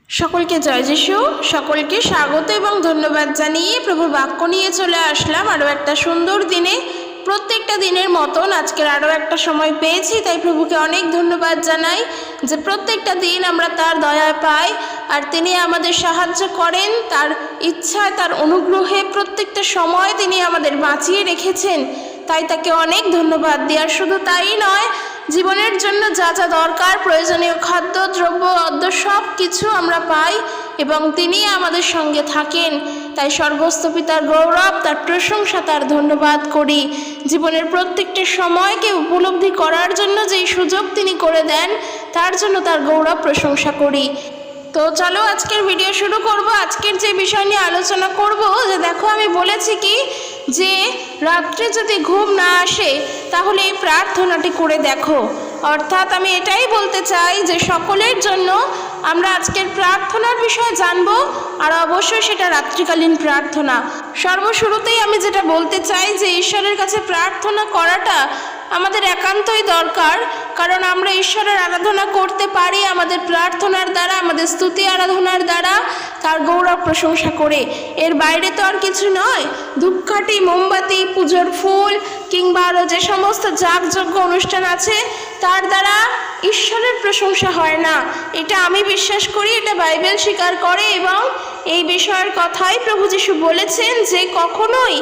সকলকে জয় যিশু। সকলকে স্বাগত এবং ধন্যবাদ জানিয়ে প্রভুর বাক্য নিয়ে চলে আসলাম আরও একটা সুন্দর দিনে। প্রত্যেকটা দিনের মতন আজকের আরও একটা সময় পেয়েছি, তাই প্রভুকে অনেক ধন্যবাদ জানাই যে প্রত্যেকটা দিন আমরা তার দয়ায় পাই আর তিনি আমাদের সাহায্য করেন। তার ইচ্ছায়, তার অনুগ্রহে প্রত্যেকটা সময় তিনি আমাদের বাঁচিয়ে রেখেছেন, তাই তাকে অনেক ধন্যবাদ দিই। আর শুধু তাই নয়, জীবনের জন্য যা যা দরকার, প্রয়োজনীয় খাদ্য দ্রব্য অদ্য সব কিছু আমরা পাই এবং তিনি আমাদের সঙ্গে থাকেন। তাই স্বর্গস্থ পিতার গৌরব, তার প্রশংসা, তার ধন্যবাদ করি। জীবনের প্রত্যেকটা সময়কে উপলব্ধি করার জন্য যেই সুযোগ তিনি করে দেন, তার জন্য তার গৌরব প্রশংসা করি। তো চলো আজকের ভিডিও শুরু করব। আজকের যে বিষয় নিয়ে আলোচনা করব, যে দেখো আমি বলেছি কি যে রাত্রে যদি ঘুম না আসে তাহলে এই প্রার্থনাটি করে দেখো। অর্থাৎ আমি এটাই বলতে চাই যে সকলের জন্য আমরা আজকের প্রার্থনার বিষয়ে জানবো, আর অবশ্যই সেটা রাত্রিকালীন প্রার্থনা। সর্বশুরুতেই আমি যেটা বলতে চাই যে ঈশ্বরের কাছে প্রার্থনা করাটা আমাদের একান্তই দরকার, কারণ আমরা ঈশ্বরের আরাধনা করতে পারি আমাদের প্রার্থনার দ্বারা, আমাদের স্তুতি আরাধনার দ্বারা, তার গৌরব প্রশংসা করে। এর বাইরে তো আর কিছু নয়। ধূপকাঠি, মোমবাতি, পুজোর ফুল কিংবা আরও যে সমস্ত যাগযজ্ঞ অনুষ্ঠান আছে তার দ্বারা ঈশ্বরের প্রশংসা হয় না, এটা আমি বিশ্বাস করি, এটা বাইবেল স্বীকার করে। এবং এই বিষয়ের কথাই প্রভু যিশু বলেছেন যে কখনোই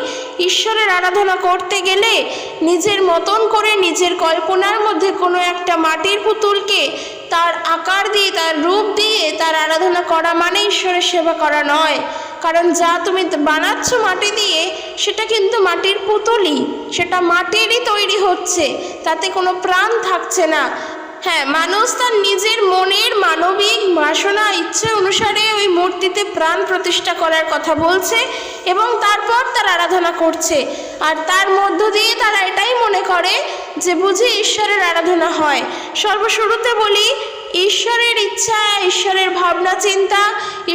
ঈশ্বরের আরাধনা করতে গেলে নিজের মতন করে, নিজের কল্পনার মধ্যে কোনো একটা মাটির পুতুলকে তার আকার দিয়ে, তার রূপ দিয়ে তার আরাধনা করা মানে ঈশ্বরের সেবা করা নয়। কারণ যা তুমি বানাচ্ছ মাটি দিয়ে, সেটা কিন্তু মাটির পুতুলই, সেটা মাটিরই তৈরি হচ্ছে, তাতে কোনো প্রাণ থাকছে না। হ্যাঁ, মানুষ তার নিজের মনের মানবিক বাসনা, ইচ্ছে অনুসারে ওই মূর্তিতে প্রাণ প্রতিষ্ঠা করার কথা বলছে এবং তারপর তার আরাধনা করছে। আর তার মধ্য দিয়ে তারা এটাই মনে করে যে বুঝি ঈশ্বরের আরাধনা হয়। সর্বশুরুতে বলি, ঈশ্বরের ইচ্ছা, ঈশ্বরের ভাবনা চিন্তা,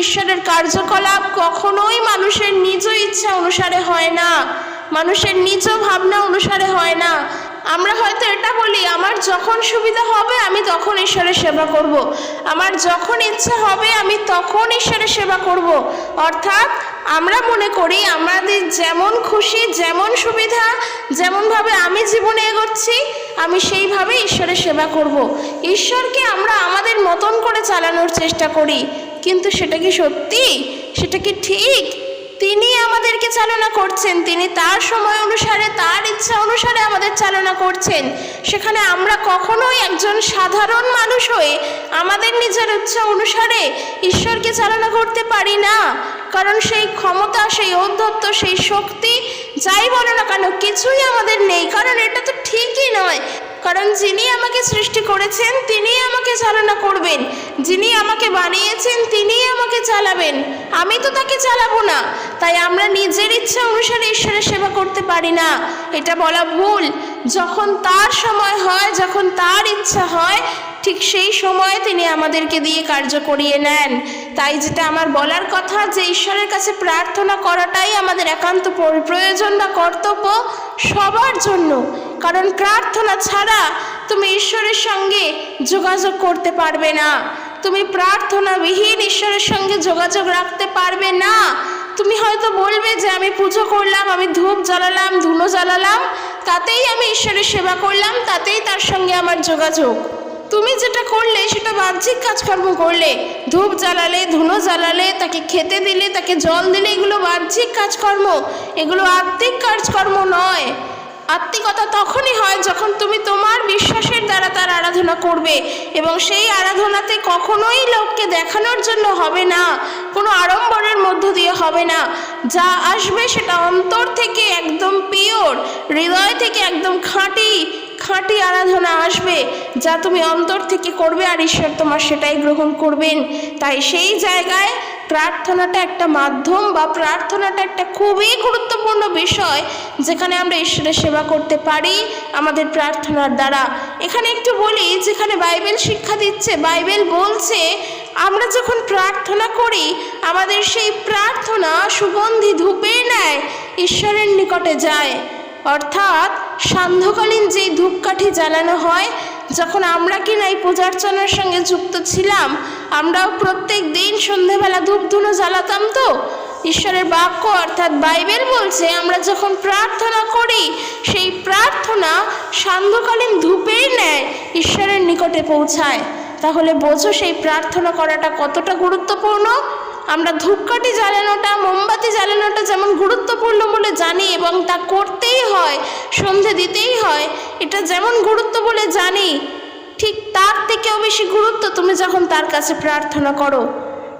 ঈশ্বরের কার্যকলাপ কখনোই মানুষের নিজ ইচ্ছা অনুসারে হয় না, মানুষের নিজ ভাবনা অনুসারে হয় না। আমরা হয়তো এটা বলি, আমার যখন সুবিধা হবে আমি তখন ঈশ্বরের সেবা করব, আমার যখন ইচ্ছা হবে আমি তখন ঈশ্বরের সেবা করব। অর্থাৎ আমরা মনে করি আমাদের যেমন খুশি, যেমন সুবিধা, যেমনভাবে আমি জীবনে এগোচ্ছি আমি সেইভাবে ঈশ্বরের সেবা করব। ঈশ্বরকে আমরা আমাদের মতন করে চালানোর চেষ্টা করি, কিন্তু সেটা কি সত্যি? সেটা কি ঠিক? তিনি আমাদেরকে চালনা করছেন, তিনি তার সময় অনুসারে, তার ইচ্ছা অনুসারে আমাদের চালনা করছেন। সেখানে আমরা কখনোই একজন সাধারণ মানুষ হয়ে আমাদের নিজের ইচ্ছা অনুসারে ঈশ্বরকে চালনা করতে পারি না, কারণ সেই ক্ষমতা, সেই ঔদ্ধত্য, সেই শক্তি যাই বলো না কেন কিছুই আমাদের নেই। কারণ এটা তো ঠিকই নয়, কারণ যিনি আমাকে সৃষ্টি করেছেন তিনি আমাকে চালনা করবেন, যিনি আমাকে বানিয়েছেন তিনি আমাকে চালাবেন, আমি তো তাকে চালাবো না। তাই আমরা নিজের ইচ্ছা অনুসারে ঈশ্বরের সেবা করতে পারি না, এটা বলা ভুল। যখন তার সময় হয়, যখন তার ইচ্ছা হয়, ঠিক সেই সময়ে তিনি আমাদেরকে দিয়ে কার্য করিয়ে নেন। তাই যেটা আমার বলার কথা যে ঈশ্বরের কাছে প্রার্থনা করাটাই আমাদের একান্ত প্রয়োজন বা কর্তব্য সবার জন্য। কারণ প্রার্থনা ছাড়া তুমি ঈশ্বরের সঙ্গে যোগাযোগ করতে পারবে না, তুমি প্রার্থনাবিহীন ঈশ্বরের সঙ্গে যোগাযোগ রাখতে পারবে না। তুমি হয়তো বলবে যে আমি পুজো করলাম, আমি ধূপ জ্বালালাম, ধুনো জ্বালালাম, তাতেই আমি ঈশ্বরের সেবা করলাম, তাতেই তার সঙ্গে আমার যোগাযোগ। তুমি যেটা করলে সেটা বাহ্যিক কাজকর্ম করলে, ধূপ জ্বালালে, ধুনো জ্বালালে, তাকে খেতে দিলে, তাকে জল দিলে, এগুলো বাহ্যিক কাজকর্ম, এগুলো আত্মিক কাজকর্ম নয়। আত্মিকতা তখনই হয় যখন তুমি তোমার বিশ্বাসের দ্বারা তার আরাধনা করবে, এবং সেই আরাধনাতে কখনোই লোককে দেখানোর জন্য হবে না, কোনো আড়ম্বরের মধ্য দিয়ে হবে না। যা আসবে সেটা অন্তর থেকে একদম পিওর, হৃদয় থেকে একদম খাঁটি আরাধনা আসবে, যা তুমি অন্তর থেকে করবে, আর ঈশ্বর তোমার সেটাই গ্রহণ করবেন। তাই সেই জায়গায় প্রার্থনাটা একটা মাধ্যম, বা প্রার্থনাটা একটা খুবই গুরুত্বপূর্ণ বিষয় যেখানে আমরা ঈশ্বরের সেবা করতে পারি আমাদের প্রার্থনার দ্বারা। এখানে একটু বলি, যেখানে বাইবেল শিক্ষা দিচ্ছে, বাইবেল বলছে আমরা যখন প্রার্থনা করি আমাদের সেই প্রার্থনা সুগন্ধি ধূপের ন্যায় ঈশ্বরের নিকটে যায়। অর্থাৎ সান্ধ্যকালীন যেই ধূপকাঠি জ্বালানো হয়, যখন আমরা কিনা এই পূজার্চনার সঙ্গে যুক্ত ছিলাম, আমরাও প্রত্যেক দিন সন্ধেবেলা ধূপ ধুনো জ্বালাতাম। তো ঈশ্বরের বাক্য অর্থাৎ বাইবেল বলছে আমরা যখন প্রার্থনা করি, সেই প্রার্থনা সান্ধ্যকালীন ধূপের ন্যায় ঈশ্বরের নিকটে পৌঁছায়। তাহলে বোঝো সেই প্রার্থনা করাটা কতটা গুরুত্বপূর্ণ। আমরা ধূপকাঠি জ্বালানোটা, মোমবাতি জ্বালানোটা যেমন গুরুত্বপূর্ণ বলে জানি এবং তা করতেই হয়, সন্ধে দিতেই হয়, এটা যেমন গুরুত্ব বলে জানি, ঠিক তার থেকেও বেশি গুরুত্ব তুমি যখন তার কাছে প্রার্থনা করো।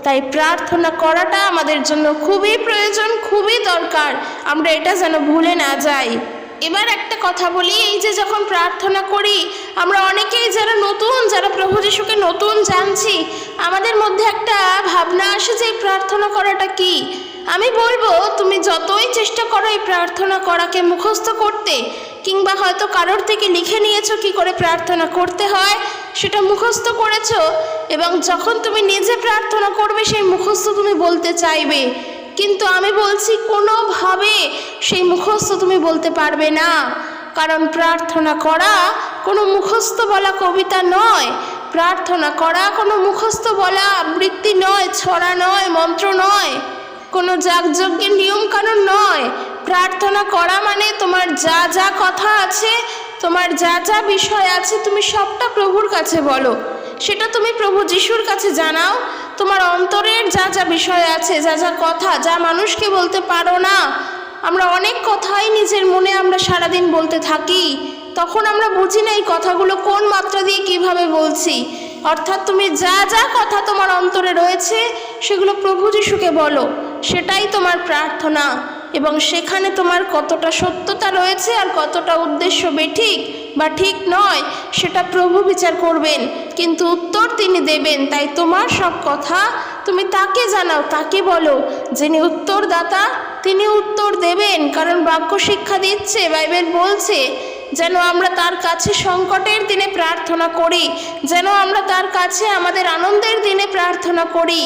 তাই প্রার্থনা করাটা আমাদের জন্য খুবই প্রয়োজন, খুবই দরকার। আমরা এটা যেন ভুলে না যাই। এবার একটা কথা বলি, এই যে যখন প্রার্থনা করি আমরা অনেকেই যারা প্রভু যিশুকে নতুন জানছি, আমাদের মধ্যে একটা ভাবনা আসে যে এই প্রার্থনা করাটা কি। আমি বলবো, তুমি যতই চেষ্টা করো এই প্রার্থনা করাকে মুখস্থ করতে, কিংবা হয়তো কারোর থেকে লিখে নিয়েছো কি করে প্রার্থনা করতে হয়, সেটা মুখস্থ করেছো, এবং যখন তুমি নিজে প্রার্থনা করবে সেই মুখস্থ তুমি বলতে চাইবে, কিন্তু আমি বলছি কোনোভাবে সেই মুখস্থ তুমি বলতে পারবে না। কারণ প্রার্থনা করা কোনো মুখস্থ বলা কবিতা নয়, প্রার্থনা করা কোনো মুখস্থ বলা আবৃত্তি নয়, ছড়া নয়, মন্ত্র নয়, কোনো যাগযজ্ঞের নিয়মকানুন নয়। প্রার্থনা করা মানে তোমার যা যা কথা আছে, তোমার যা যা বিষয় আছে, তুমি সবটা প্রভুর কাছে বলো। সেটা তুমি প্রভু যিশুর কাছে জানাও। তোমার অন্তরের যা যা বিষয় আছে, যা যা কথা, যা মানুষকে বলতে পারো না। আমরা অনেক কথাই নিজের মনে আমরা সারাদিন বলতে থাকি, তখন আমরা বুঝি না এই কথাগুলো কোন মাত্রা দিয়ে কিভাবে বলছি। অর্থাৎ তুমি যা যা কথা তোমার অন্তরে রয়েছে সেগুলো প্রভু যিশুকে বলো, সেটাই তোমার প্রার্থনা। এবং সেখানে তোমার কতটা সত্যতা রয়েছে আর কতটা উদ্দেশ্য বেঠিক বা ঠিক নয় সেটা প্রভু বিচার করবেন, কিন্তু উত্তর তিনি দেবেন। তাই তোমার সব কথা তুমি তাকে জানাও, তাকে বলো। যিনি উত্তরদাতা তিনি উত্তর দেবেন, কারণ বাক্য শিক্ষা দিচ্ছে, বাইবেল বলছে যেন আমরা তার কাছে সংকটের দিনে প্রার্থনা করি, যেন আমরা তার কাছে আমাদের আনন্দের দিনে প্রার্থনা করি,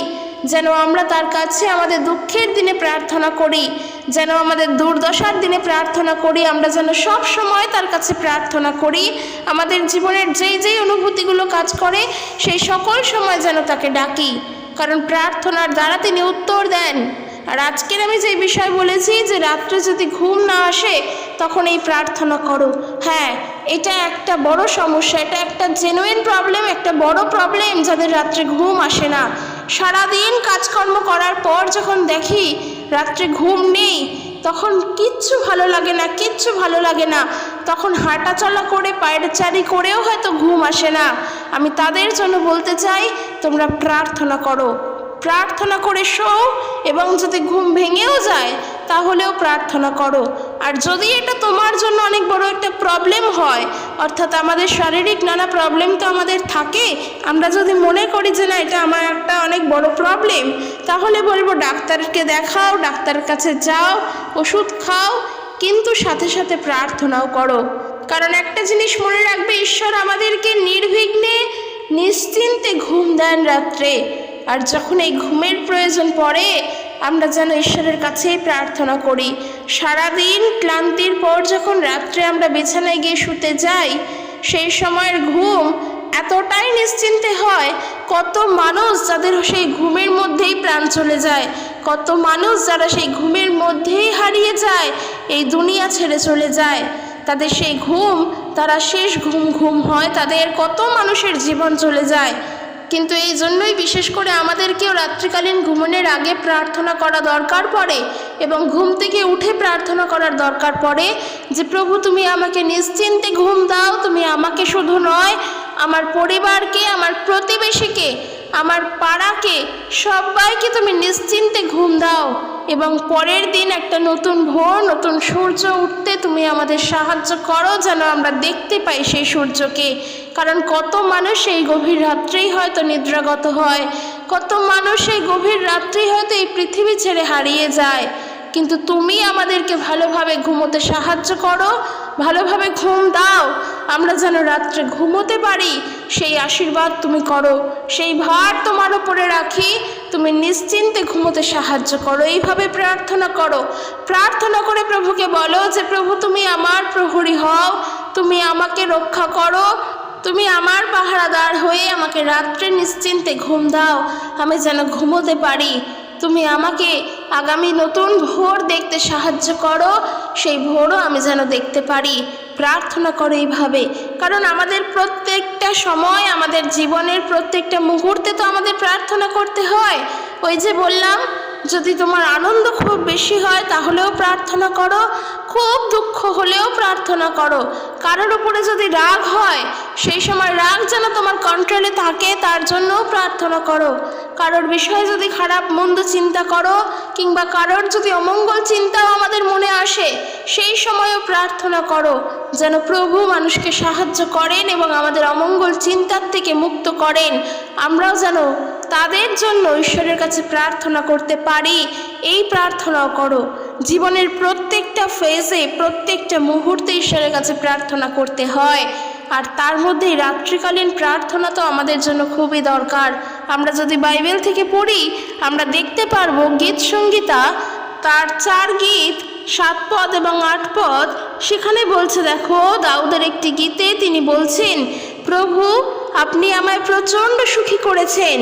যেন আমরা তার কাছে আমাদের দুঃখের দিনে প্রার্থনা করি, যেন আমাদের দুর্দশার দিনে প্রার্থনা করি। আমরা যেন সব সময় তার কাছে প্রার্থনা করি। আমাদের জীবনের যেই যেই অনুভূতিগুলো কাজ করে সেই সকল সময় যেন তাকে ডাকি, কারণ প্রার্থনার দ্বারা তিনি উত্তর দেন। আর আজকের আমি যে বিষয় বলেছি যে রাত্রে যদি ঘুম না আসে তখন এই প্রার্থনা করো। হ্যাঁ, এটা একটা বড় সমস্যা, এটা একটা জেনুইন প্রবলেম, একটা বড় প্রবলেম যাদের রাত্রে ঘুম আসে না। সারাদিন কাজকর্ম করার পর যখন দেখি রাত্রে ঘুম নেই, তখন কিচ্ছু ভালো লাগে না, তখন হাঁটা চলা করে পায়চারি করেও হয়তো ঘুম আসে না। আমি তাদের জন্য বলতে চাই, তোমরা প্রার্থনা করো, প্রার্থনা করে শোও, এবং যদি ঘুম ভেঙেও যায় তাহলেও প্রার্থনা করো। আর যদি এটা তোমার জন্য অনেক বড় একটা প্রবলেম হয়, অর্থাৎ আমাদের শারীরিক নানা প্রবলেম তো আমাদের থাকে, আমরা যদি মনে করি যে না এটা আমার একটা অনেক বড় প্রবলেম, তাহলে বলবো ডাক্তারকে দেখাও, ডাক্তারের কাছে যাও, ওষুধ খাও, কিন্তু সাথে সাথে প্রার্থনাও করো। কারণ একটা জিনিস মনে রাখবে, ঈশ্বর আমাদেরকে নির্বিঘ্নে নিশ্চিন্তে ঘুম দেন রাত্রে। আর যখন এই ঘুমের প্রয়োজন পড়ে আমরা যেন ঈশ্বরের কাছেই প্রার্থনা করি। সারাদিন ক্লান্তির পর যখন রাত্রে আমরা বিছানায় গিয়ে শুতে যাই, সেই সময়ের ঘুম এতটাই নিশ্চিন্তে হয়। কত মানুষ যাদের সেই ঘুমের মধ্যেই প্রাণ চলে যায়, কত মানুষ যারা সেই ঘুমের মধ্যেই হারিয়ে যায়, এই দুনিয়া ছেড়ে চলে যায়, তাদের সেই ঘুম তারা শেষ ঘুম হয়, তাদের কত মানুষের জীবন চলে যায়। কিন্তু এই জন্যই বিশেষ করে আমাদেরকেও রাত্রিকালীন ঘুমানোর আগে প্রার্থনা করা দরকার পড়ে, এবং ঘুম থেকে উঠে প্রার্থনা করার দরকার পড়ে যে প্রভু তুমি আমাকে নিশ্চিন্তে ঘুম দাও, তুমি আমাকে শুধু নয় আমার পরিবারকে, আমার প্রতিবেশীকে, আমার পাড়াকে, সবাইকে তুমি নিশ্চিন্তে ঘুম দাও, এবং পরের দিন একটা নতুন ভোর, নতুন সূর্য উঠতে তুমি আমাদের সাহায্য করো, যেন আমরা দেখতে পাই সেই সূর্যকে। কারণ কত মানুষ এই গভীর রাত্রেই হয়তো নিদ্রাগত হয়, কত মানুষ এই গভীর রাত্রেই হয়তো এই পৃথিবী ছেড়ে হারিয়ে যায়, কিন্তু তুমি আমাদেরকে ভালোভাবে ঘুমোতে সাহায্য করো, ভালোভাবে ঘুম দাও, আমরা যেন রাত্রে ঘুমোতে পারি, সেই আশীর্বাদ তুমি করো, সেই ভার তোমার উপরে রাখি, তুমি নিশ্চিন্তে ঘুমোতে সাহায্য করো। এইভাবে প্রার্থনা করো, প্রার্থনা করে প্রভুকে বলো যে প্রভু তুমি আমার প্রহরী হও, তুমি আমাকে রক্ষা করো, তুমি আমার পাহারাদার হয়ে আমাকে রাত্রে নিশ্চিন্তে ঘুম দাও, আমি যেন ঘুমোতে পারি। তুমি আমাকে আগামী নতুন ভোর দেখতে সাহায্য করো, সেই ভোরও আমি যেন দেখতে পারি। প্রার্থনা করো এইভাবে, কারণ আমাদের প্রত্যেকটা সময়, আমাদের জীবনের প্রত্যেকটা মুহূর্তে তো আমাদের প্রার্থনা করতে হয়। ওই যে বললাম, যদি তোমার আনন্দ খুব বেশি হয় তাহলেও প্রার্থনা করো, খুব দুঃখ হলেও প্রার্থনা করো। কারোর উপরে যদি রাগ হয়, সেই সময় রাগ যেন তোমার কন্ট্রোলে থাকে, তার জন্যও প্রার্থনা করো। কারোর বিষয়ে যদি খারাপ মন্দ চিন্তা করো, কিংবা কারোর যদি অমঙ্গল চিন্তাও আমাদের মনে আসে, সেই সময়ও প্রার্থনা করো যেন প্রভু মানুষকে সাহায্য করেন এবং আমাদের অমঙ্গল চিন্তার থেকে মুক্ত করেন। আমরাও যেন তাদের জন্য ঈশ্বরের কাছে প্রার্থনা করতে পারি, এই প্রার্থনাও করো। জীবনের প্রত্যেকটা ফেজে, প্রত্যেকটা মুহূর্তে ঈশ্বরের কাছে প্রার্থনা করতে হয়। আর তার মধ্যেই রাত্রিকালীন প্রার্থনা তো আমাদের জন্য খুবই দরকার। আমরা যদি বাইবেল থেকে পড়ি, আমরা দেখতে পারবো গীত সংগীতা তার 4 গীত 7 পদ এবং 8 পদ, সেখানে বলছে, দেখো দাউদের একটি গীতে তিনি বলছেন, প্রভু আপনি আমায় প্রচণ্ড সুখী করেছেন।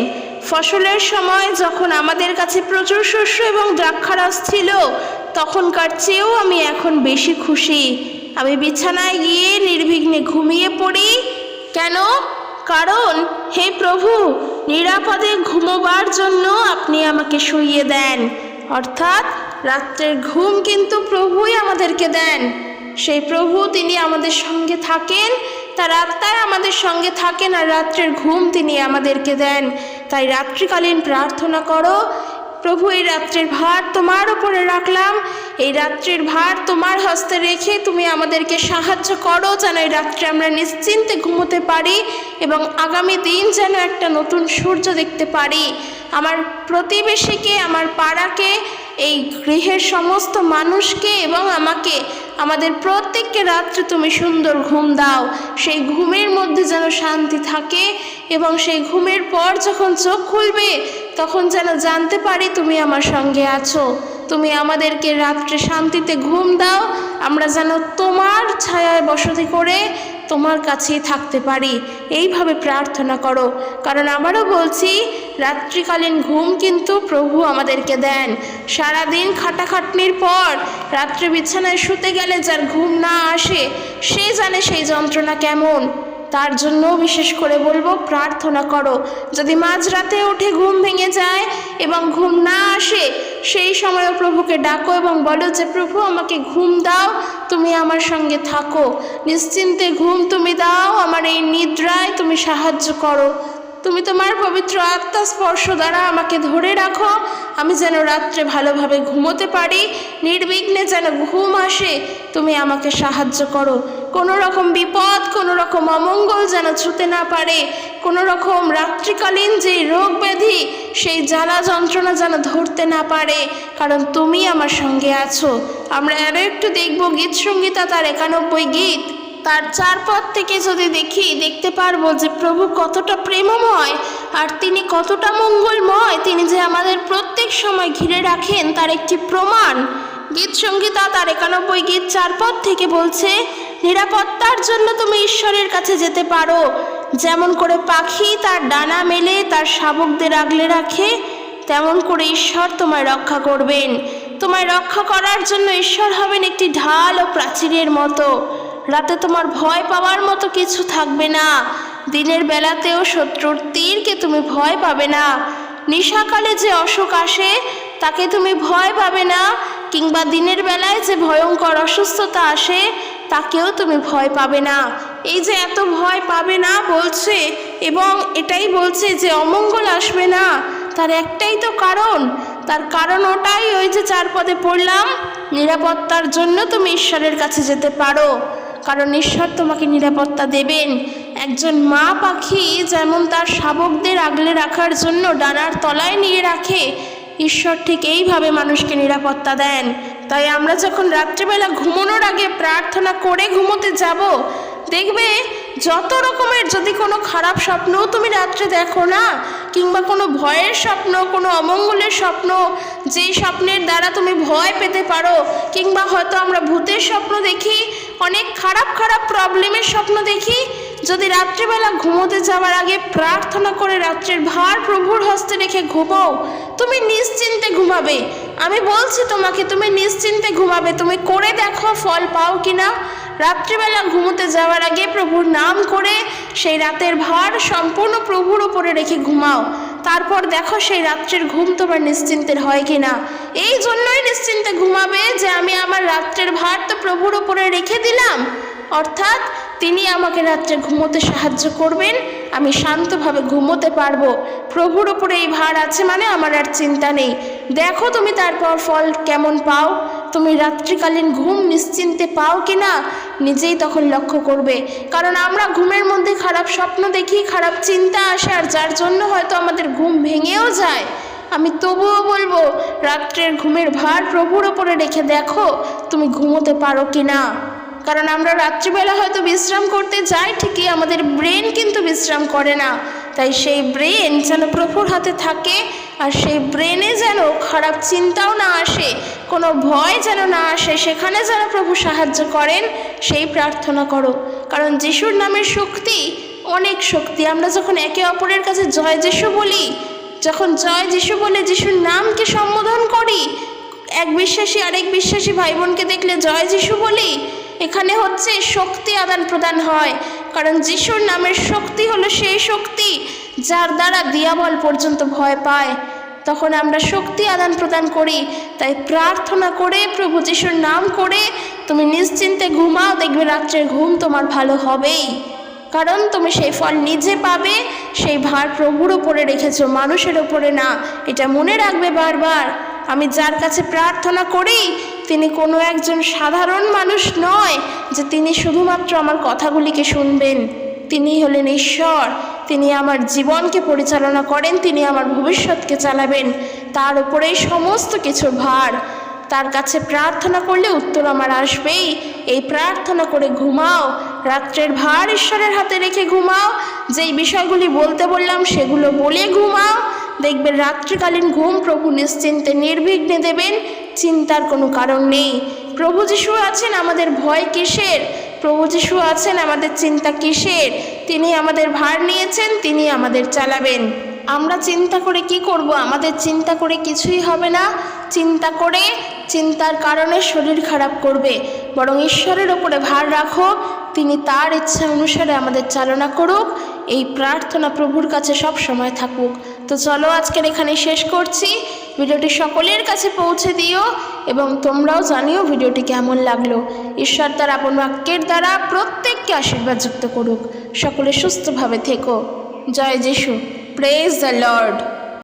ফসলের সময় যখন আমাদের কাছে প্রচুর শস্য এবং দ্রাক্ষারস ছিল, তখনকার চেয়েও আমি এখন বেশি খুশি। আমি বিছানায় গিয়ে নির্বিঘ্নে ঘুমিয়ে পড়ি। কেন? কারণ হে প্রভু, নিরাপদে ঘুমোবার জন্য আপনি আমাকে শুইয়ে দেন। অর্থাৎ রাত্রের ঘুম কিন্তু প্রভুই আমাদেরকে দেন। সেই প্রভু তিনি আমাদের সঙ্গে থাকেন, তার আত্মায় আমাদের সঙ্গে থাকেন, আর রাত্রের ঘুম তিনি আমাদেরকে দেন। তাই রাত্রিকালীন প্রার্থনা করো, প্রভু এই রাত্রের ভার তোমার উপরে রাখলাম, এই রাত্রের ভার তোমার হস্তে রেখে তুমি আমাদেরকে সাহায্য করো যেন এই রাত্রে আমরা নিশ্চিন্তে ঘুমোতে পারি এবং আগামী দিন যেন একটা নতুন সূর্য দেখতে পারি। আমার প্রতিবেশীকে, আমার পাড়াকে, এই গৃহের সমস্ত মানুষকে এবং আমাকে, আমাদের প্রত্যেককে রাত্রে তুমি সুন্দর ঘুম দাও। সেই ঘুমের মধ্যে যেন শান্তি থাকে এবং সেই ঘুমের পর যখন চোখ খুলবে তখন যেন জানতে পারি তুমি আমার সঙ্গে আছো। তুমি আমাদেরকে রাত্রে শান্তিতে ঘুম দাও, আমরা যেন তোমার ছায়ায় বসতি করে তোমার কাছেই থাকতে পারি। এইভাবে প্রার্থনা করো, কারণ আমারও বলছি রাত্রিকালীন ঘুম কিন্তু প্রভু আমাদেরকে দেন। সারাদিন খাটাখাটনির পর রাত্রে বিছানায় শুতে গেলে যার ঘুম না আসে, সে জানে সেই যন্ত্রণা কেমন। তার জন্য বিশেষ করে বলবো প্রার্থনা করো। যদি মাঝরাতে উঠে ঘুম ভেঙে যায় এবং ঘুম না আসে, সেই সময় প্রভুকে ডাকো এবং বলো যে প্রভু আমাকে ঘুম দাও, তুমি আমার সঙ্গে থাকো, নিশ্চিন্তে ঘুম তুমি দাও, আমার এই নিদ্রায় তুমি সাহায্য করো। তুমি তোমার পবিত্র আত্মা স্পর্শ দ্বারা আমাকে ধরে রাখো, আমি যেন রাত্রে ভালোভাবে ঘুমোতে পারি, নির্বিঘ্নে যেন ঘুম আসে। তুমি আমাকে সাহায্য করো, কোনো রকম বিপদ, কোনো রকম অমঙ্গল যেন ছুতে না পারে, কোনো রকম রাত্রিকালীন যে রোগ ব্যাধি, সেই জ্বালা যন্ত্রণা যেন ধরতে না পারে, কারণ তুমি আমার সঙ্গে আছো। আমরা আরও একটু দেখব গীত সংগীতা তার 91 গীত তার 4 পদ থেকে যদি দেখতে পারবো যে প্রভু কতটা প্রেমময় আর তিনি কতটা মঙ্গলময়, তিনি যে আমাদের প্রত্যেক সময় ঘিরে রাখেন তার একটি প্রমাণ। গীত সংগীতা তার 91 গীত 4 পদ থেকে বলছে, নিরাপত্তার জন্য তুমি ঈশ্বরের কাছে যেতে পারো, যেমন করে পাখি তার ডানা মেলে তার শাবকদের আগলে রাখে, তেমন করে ঈশ্বর তোমায় রক্ষা করবেন। তোমায় রক্ষা করার জন্য ঈশ্বর হবেন একটি ঢাল ও প্রাচীরের মতো। রাতে তোমার ভয় পাওয়ার মতো কিছু থাকবে না, দিনের বেলাতেও শত্রুর তীরকে তুমি ভয় পাবে না। নিশাকালে যে অসুখ আসে তাকে তুমি ভয় পাবে না, কিংবা দিনের বেলায় যে ভয়ঙ্কর অসুস্থতা আসে তাকেও তুমি ভয় পাবে না। এই যে এত ভয় পাবে না বলছে, এবং এটাই বলছে যে অমঙ্গল আসবে না, তার একটাই তো কারণ। তার কারণ ওটাই, ওই যে 4 পদে পড়লাম, নিরাপত্তার জন্য তুমি ঈশ্বরের কাছে যেতে পারো, কারণ ঈশ্বর তোমাকে নিরাপত্তা দেবেন। একজন মা পাখি যেমন তার শাবকদের আগলে রাখার জন্য ডানার তলায় নিয়ে রাখে, ঈশ্বর ঠিক এইভাবে মানুষকে নিরাপত্তা দেন। তাই আমরা যখন রাত্রিবেলা ঘুমানোর আগে প্রার্থনা করে ঘুমোতে যাব, দেখবে যত রকমের যদি কোনো খারাপ স্বপ্নও তুমি রাত্রে দেখো না, কিংবা কোনো ভয়ের স্বপ্ন, কোনো অমঙ্গলের স্বপ্ন, যেই স্বপ্নের দ্বারা তুমি ভয় পেতে পারো, কিংবা হয়তো আমরা ভূতের স্বপ্ন দেখি, অনেক খারাপ খারাপ প্রবলেমের স্বপ্ন দেখি, যদি রাত্রিবেলা ঘুমোতে যাওয়ার আগে প্রার্থনা করে রাত্রের ভার প্রভুর হস্তে রেখে ঘুমাও, তুমি নিশ্চিন্তে ঘুমাবে। আমি বলছি তোমাকে, তুমি নিশ্চিন্তে ঘুমাবে। তুমি করে দেখো ফল পাও কিনা। রাত্রিবেলা ঘুমোতে যাওয়ার আগে প্রভুর নাম করে সেই রাতের ভার সম্পূর্ণ প্রভুর ওপরে রেখে ঘুমাও। তারপর দেখো সেই রাত্রের ঘুম তোমার নিশ্চিন্তের হয় কিনা। এই জন্যই নিশ্চিন্তে ঘুমাবে যে আমি আমার রাত্রের ভার তো প্রভুর ওপরে রেখে দিলাম, অর্থাৎ তিনি আমাকে রাত্রে ঘুমোতে সাহায্য করবেন, আমি শান্তভাবে ঘুমোতে পারবো। প্রভুর ওপরে এই ভার আছে মানে আমার আর চিন্তা নেই। দেখো তুমি তারপর ফল কেমন পাও। তুমি রাত্রিকালীন ঘুম নিশ্চিন্তে পাও কিনা নিজেই তখন লক্ষ্য করবে। কারণ আমরা ঘুমের মধ্যে খারাপ স্বপ্ন দেখি, খারাপ চিন্তা আসে, আর যার জন্য হয়তো আমাদের ঘুম ভেঙেও যায়। আমি তবুও বলবো রাত্রের ঘুমের ভার প্রভুর ওপরে রেখে দেখো তুমি ঘুমোতে পারো কিনা। কারণ আমরা রাত্রিবেলা হয়তো বিশ্রাম করতে যাই ঠিকই, আমাদের ব্রেন কিন্তু বিশ্রাম করে না। তাই সেই ব্রেন যেন প্রভুর হাতে থাকে, আর সেই ব্রেনে যেন খারাপ চিন্তাও না আসে, কোনো ভয় যেন না আসে, সেখানে যেন প্রভু সাহায্য করেন, সেই প্রার্থনা করো। কারণ যিশুর নামের শক্তি, অনেক শক্তি। আমরা যখন একে অপরের কাছে জয় যিশু বলি, যখন জয় যিশু বলে যিশুর নামকে সম্বোধন করি, এক বিশ্বাসী আরেক বিশ্বাসী ভাই বোনকে দেখলে জয় যিশু বলি, এখানে হচ্ছে শক্তি আদান প্রদান হয়। কারণ যিশুর নামের শক্তি হলো সেই শক্তি যার দ্বারা দিয়াবল পর্যন্ত ভয় পায়। তখন আমরা শক্তি আদান প্রদান করি। তাই প্রার্থনা করে প্রভু যিশুর নাম করে তুমি নিশ্চিন্তে ঘুমাও, দেখবে রাত্রের ঘুম তোমার ভালো হবেই। কারণ তুমি সেই ফল নিজে পাবে, সেই ভার প্রভুর ওপরে রেখেছো, মানুষের ওপরে না। এটা মনে রাখবে বারবার। আমি যার কাছে প্রার্থনা করি তিনি কোনো একজন সাধারণ মানুষ নয় যে তিনি শুধুমাত্র আমার কথাগুলিকে শুনবেন। তিনি হলেন ঈশ্বর। তিনি আমার জীবনকে পরিচালনা করেন, তিনি আমার ভবিষ্যৎকে চালাবেন। তার উপরেই সমস্ত কিছুর ভার। তার কাছে প্রার্থনা করলে উত্তর আমার আসবেই। এই প্রার্থনা করে ঘুমাও, রাত্রের ভার ঈশ্বরের হাতে রেখে ঘুমাও। যেই বিষয়গুলি বলতে বললাম সেগুলো বলে ঘুমাও, দেখবেন রাত্রিকালীন ঘুম প্রভু নিশ্চিন্তে নির্বিঘ্নে দেবেন, চিন্তার কোনো কারণ নেই। প্রভু যিশু আছেন, আমাদের ভয় কিসের? প্রভু যিশু আছেন, আমাদের চিন্তা কিসের? তিনি আমাদের ভার নিয়েছেন, তিনি আমাদের চালাবেন। আমরা চিন্তা করে কি করব? আমাদের চিন্তা করে কিছুই হবে না। চিন্তার কারণে শরীর খারাপ করবে। বরং ঈশ্বরের ওপরে ভার রাখো, তিনি তার ইচ্ছা অনুসারে আমাদের চালনা করুক। এই প্রার্থনা প্রভুর কাছে সব সময় থাকুক। তো চলো আজকের এখানে শেষ করছি। ভিডিওটি সকলের কাছে পৌঁছে দিও এবং তোমরাও জানিও ভিডিওটি কেমন লাগলো। ঈশ্বর তার আপন বাক্যের দ্বারা প্রত্যেককে আশীর্বাদযুক্ত করুক। সকলে সুস্থভাবে থেকো। জয় যিশু। Praise the Lord.